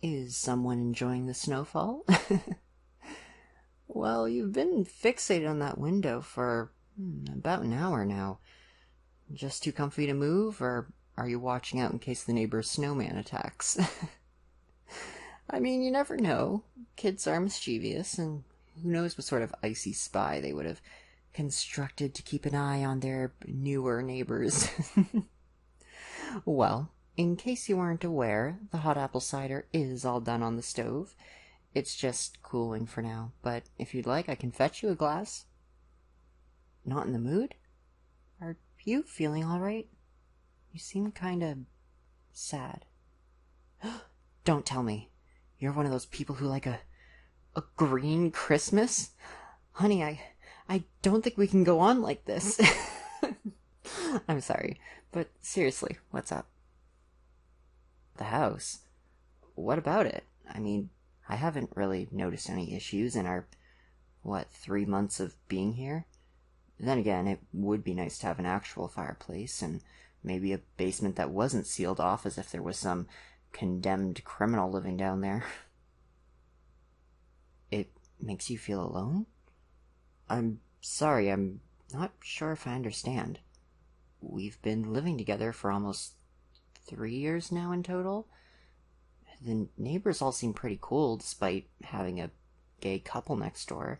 Is someone enjoying the snowfall? Well, you've been fixated on that window for about an hour now. Just too comfy to move, or are you watching out in case the neighbor's snowman attacks? I mean, you never know. Kids are mischievous, and who knows what sort of icy spy they would have constructed to keep an eye on their newer neighbors. Well, in case you weren't aware, the hot apple cider is all done on the stove. It's just cooling for now, but if you'd like, I can fetch you a glass. Not in the mood? Are you feeling all right? You seem kind of sad. Don't tell me. You're one of those people who like a green Christmas? Honey, I don't think we can go on like this. I'm sorry, but seriously, what's up? The house? What about it? I mean, I haven't really noticed any issues in our, 3 months of being here? Then again, it would be nice to have an actual fireplace, and maybe a basement that wasn't sealed off as if there was some condemned criminal living down there. It makes you feel alone? I'm sorry, I'm not sure if I understand. We've been living together for almost 3 years now in total. The neighbors all seem pretty cool despite having a gay couple next door.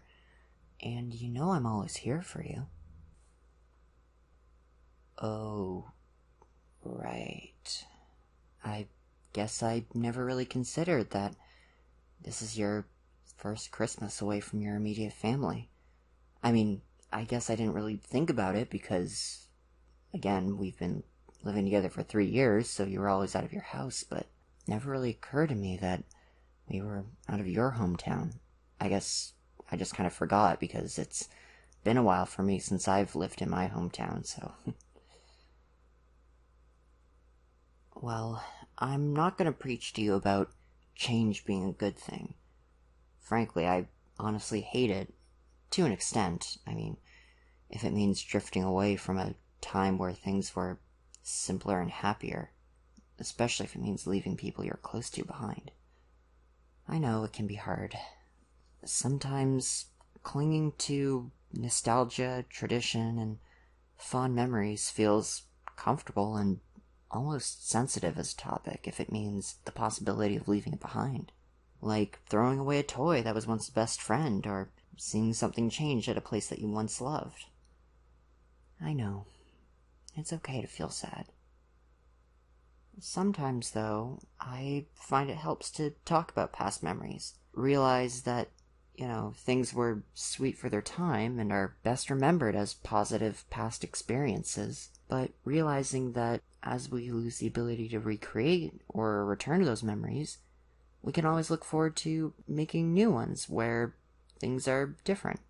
And you know I'm always here for you. Oh, right. I guess I never really considered that this is your first Christmas away from your immediate family. I mean, I guess I didn't really think about it because, again, we've been living together for 3 years, so you were always out of your house, but it never really occurred to me that we were out of your hometown. I guess I just kind of forgot because it's been a while for me since I've lived in my hometown, so... Well, I'm not going to preach to you about change being a good thing. Frankly, I honestly hate it, to an extent. I mean, if it means drifting away from a time where things were simpler and happier, especially if it means leaving people you're close to behind. I know it can be hard. Sometimes clinging to nostalgia, tradition, and fond memories feels comfortable and almost sensitive as a topic if it means the possibility of leaving it behind. Like throwing away a toy that was once a best friend, or seeing something change at a place that you once loved. I know. It's okay to feel sad. Sometimes, though, I find it helps to talk about past memories. Realize that, things were sweet for their time and are best remembered as positive past experiences. But realizing that as we lose the ability to recreate or return to those memories, we can always look forward to making new ones where things are different.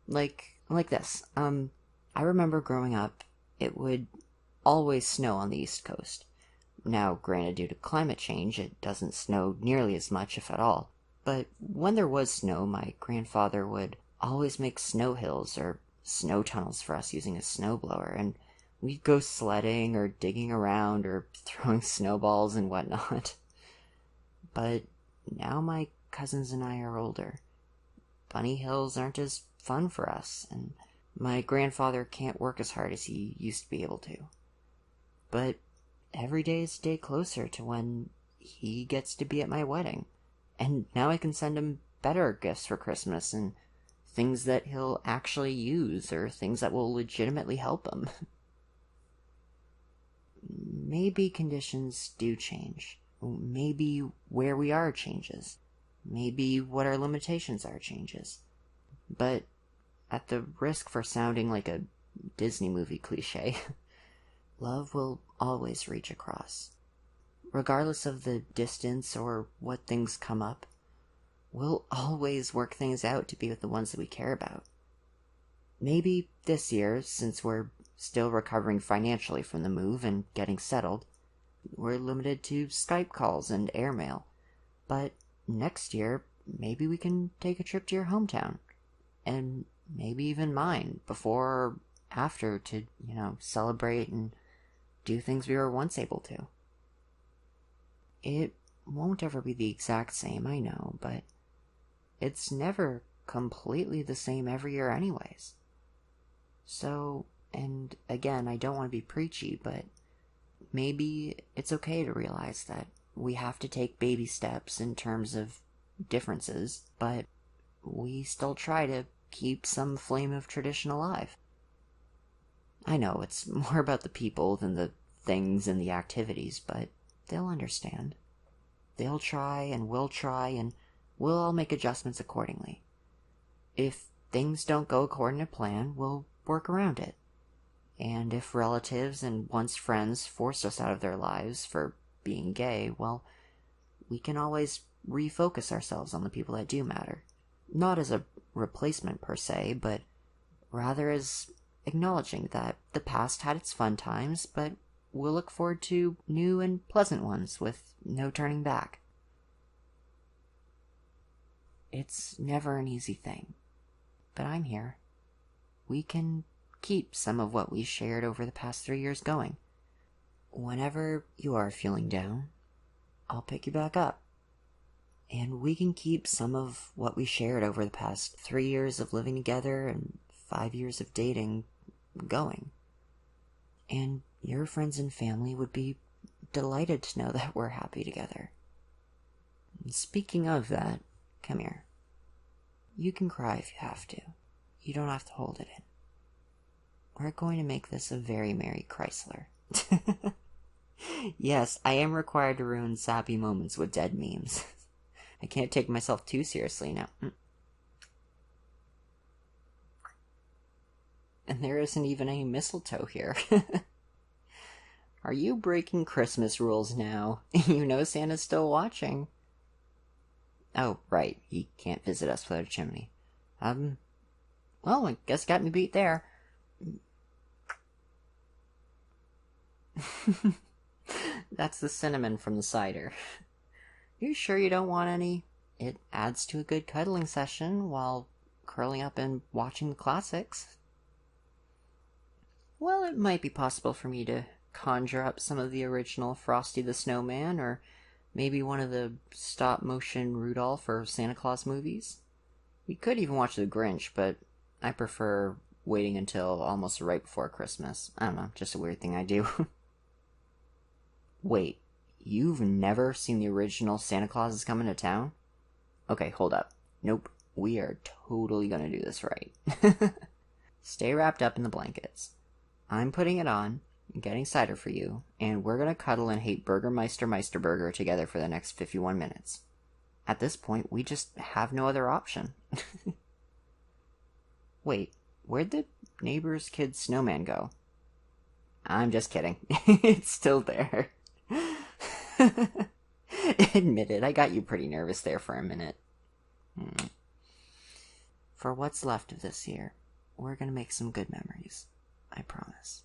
Like this. I remember growing up, it would always snow on the East Coast. Now, granted, due to climate change, it doesn't snow nearly as much, if at all. But when there was snow, my grandfather would always make snow hills or snow tunnels for us using a snowblower, and we'd go sledding or digging around or throwing snowballs and whatnot. But now my cousins and I are older. Bunny hills aren't as fun for us, and my grandfather can't work as hard as he used to be able to. But every day is a day closer to when he gets to be at my wedding, and now I can send him better gifts for Christmas and things that he'll actually use or things that will legitimately help him. Maybe conditions do change. Maybe where we are changes. Maybe what our limitations are changes. But at the risk for sounding like a Disney movie cliche, love will always reach across. Regardless of the distance or what things come up, we'll always work things out to be with the ones that we care about. Maybe this year, since we're still recovering financially from the move and getting settled, we're limited to Skype calls and airmail. But next year, maybe we can take a trip to your hometown. And maybe even mine, before or after, to, celebrate and do things we were once able to. It won't ever be the exact same, I know, but it's never completely the same every year anyways. So, and again, I don't want to be preachy, but maybe it's okay to realize that we have to take baby steps in terms of differences, but we still try to keep some flame of tradition alive. I know it's more about the people than the things and the activities, but they'll understand. They'll try, and we'll all make adjustments accordingly. If things don't go according to plan, we'll work around it. And if relatives and once friends forced us out of their lives for being gay, well, we can always refocus ourselves on the people that do matter. Not as a replacement per se, but rather as acknowledging that the past had its fun times, but we'll look forward to new and pleasant ones with no turning back. It's never an easy thing, but I'm here. We can keep some of what we shared over the past 3 years going. Whenever you are feeling down, I'll pick you back up. And we can keep some of what we shared over the past 3 years of living together and 5 years of dating going. And your friends and family would be delighted to know that we're happy together. And speaking of that, come here. You can cry if you have to. You don't have to hold it in. We're going to make this a very merry Chrysler. Yes, I am required to ruin sappy moments with dead memes. I can't take myself too seriously now. And there isn't even any mistletoe here. Are you breaking Christmas rules now? You know Santa's still watching. Oh, right, he can't visit us without a chimney. Well, I guess got me beat there. That's the cinnamon from the cider. You sure you don't want any? It adds to a good cuddling session while curling up and watching the classics. Well, it might be possible for me to conjure up some of the original Frosty the Snowman, or maybe one of the stop-motion Rudolph or Santa Claus movies. We could even watch The Grinch, but I prefer waiting until almost right before Christmas. I don't know, just a weird thing I do. Wait, you've never seen the original Santa Claus is Coming to Town? Okay, hold up. Nope, we are totally gonna do this right. Stay wrapped up in the blankets. I'm putting it on, getting cider for you, and we're gonna cuddle and hate Burgermeister Meisterburger together for the next 51 minutes. At this point, we just have no other option. Wait, where'd the neighbor's kid snowman go? I'm just kidding. It's still there. Admit it, I got you pretty nervous there for a minute. For what's left of this year, we're gonna make some good memories. I promise.